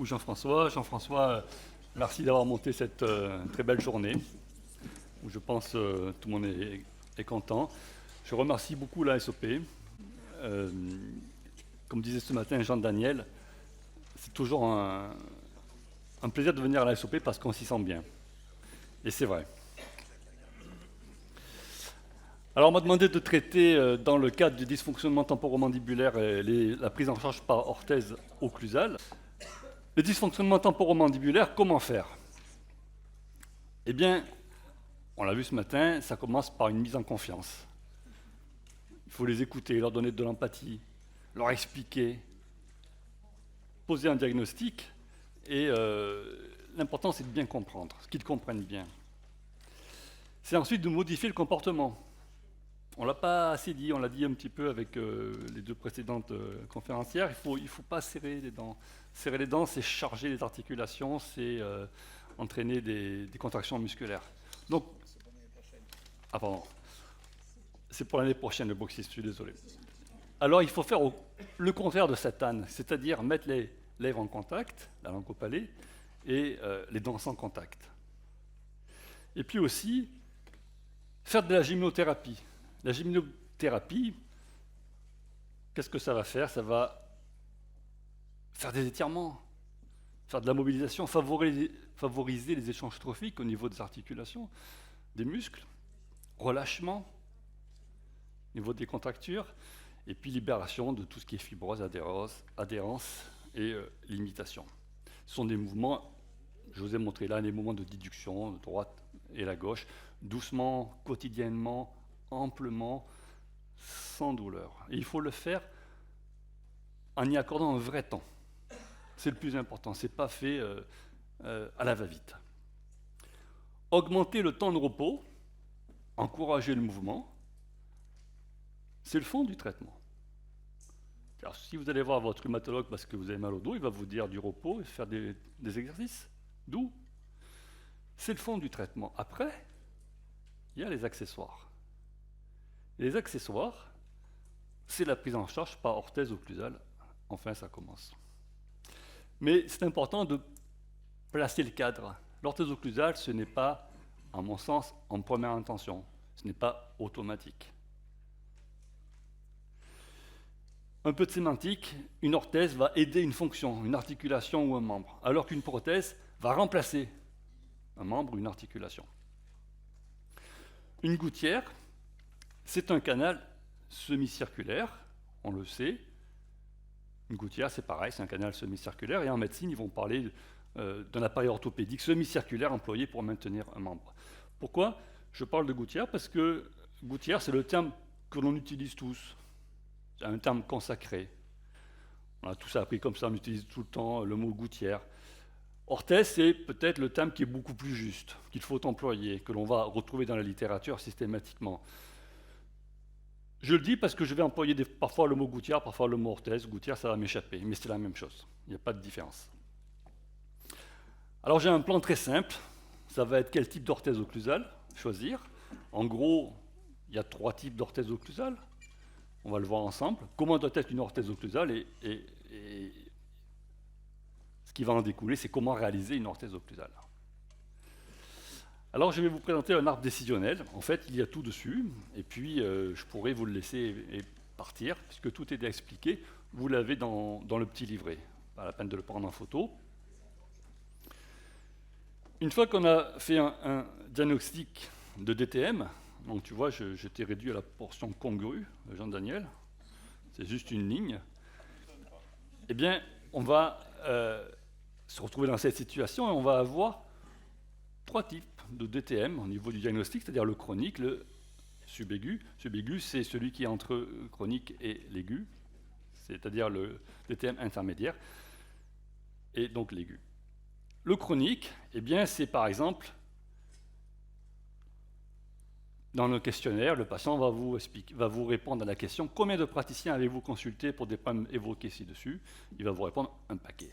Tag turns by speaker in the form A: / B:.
A: beaucoup Jean-François. Jean-François, merci d'avoir monté cette très belle journée, où je pense tout le monde est content. Je remercie beaucoup la SOP. Comme disait ce matin Jean-Daniel, c'est toujours un plaisir de venir à la SOP parce qu'on s'y sent bien. Et c'est vrai. Alors on m'a demandé de traiter, dans le cadre du dysfonctionnement temporomandibulaire, la prise en charge par orthèse occlusale. Le dysfonctionnement temporomandibulaire, comment faire? Eh bien, on l'a vu ce matin, ça commence par une mise en confiance. Il faut les écouter, leur donner de l'empathie, leur expliquer, poser un diagnostic, et l'important c'est de bien comprendre, qu'ils comprennent bien. C'est ensuite de modifier le comportement. On ne l'a pas assez dit, on l'a dit un petit peu avec les deux précédentes conférencières, il ne faut pas serrer les dents. Serrer les dents, c'est charger les articulations, c'est entraîner des contractions musculaires. Donc, ah pardon, c'est pour l'année prochaine le boxiste, je suis désolé. Alors il faut faire le contraire de Satan, c'est-à-dire mettre les lèvres en contact, la langue au palais, et les dents sans contact. Et puis aussi, faire de la gymnothérapie. La gymnothérapie, qu'est-ce que ça va faire? Ça va faire des étirements, faire de la mobilisation, favoriser les échanges trophiques au niveau des articulations, des muscles, relâchement au niveau des contractures, et puis libération de tout ce qui est fibrose, adhérence et limitation. Ce sont des mouvements, je vous ai montré là, des mouvements de déduction, de droite et la gauche, doucement, quotidiennement, amplement, sans douleur. Et il faut le faire en y accordant un vrai temps. C'est le plus important, ce n'est pas fait à la va-vite. Augmenter le temps de repos, encourager le mouvement, c'est le fond du traitement. Car si vous allez voir votre rhumatologue parce que vous avez mal au dos, il va vous dire du repos et faire des exercices. D'où? C'est le fond du traitement. Après, il y a les accessoires. Et les accessoires, c'est la prise en charge par orthèse occlusale. Enfin, ça commence. Mais c'est important de placer le cadre. L'orthèse occlusale, ce n'est pas, à mon sens, en première intention. Ce n'est pas automatique. Un peu de sémantique, une orthèse va aider une fonction, une articulation ou un membre, alors qu'une prothèse va remplacer un membre ou une articulation. Une gouttière, c'est un canal semi-circulaire, on le sait. Une gouttière, c'est pareil, c'est un canal semi-circulaire, et en médecine, ils vont parler d'un appareil orthopédique semi-circulaire employé pour maintenir un membre. Pourquoi je parle de gouttière? Parce que gouttière, c'est le terme que l'on utilise tous. C'est un terme consacré. On a tous appris comme ça, on utilise tout le temps le mot gouttière. Orthèse, c'est peut-être le terme qui est beaucoup plus juste, qu'il faut employer, que l'on va retrouver dans la littérature systématiquement. Je le dis parce que je vais employer parfois le mot gouttière, parfois le mot orthèse. Gouttière, ça va m'échapper, mais c'est la même chose. Il n'y a pas de différence. Alors j'ai un plan très simple. Ça va être quel type d'orthèse occlusale choisir. En gros, il y a 3 types d'orthèse occlusale. On va le voir ensemble. Comment doit être une orthèse occlusale et ce qui va en découler, c'est comment réaliser une orthèse occlusale. Alors je vais vous présenter un arbre décisionnel. En fait, il y a tout dessus, et puis je pourrais vous le laisser partir, puisque tout est expliqué. Vous l'avez dans le petit livret. Pas la peine de le prendre en photo. Une fois qu'on a fait un diagnostic de DTM, donc tu vois, je t'ai réduit à la portion congrue, Jean-Daniel, c'est juste une ligne, eh bien, on va se retrouver dans cette situation et on va avoir 3 types de DTM au niveau du diagnostic, c'est-à-dire le chronique, le subaigu. Subaigu, c'est celui qui est entre chronique et l'aigu, c'est-à-dire le DTM intermédiaire, et donc l'aigu. Le chronique, eh bien, c'est par exemple, dans le questionnaire, le patient va vous répondre à la question « Combien de praticiens avez-vous consulté pour des problèmes évoqués ci-dessus ?» Il va vous répondre « Un paquet ».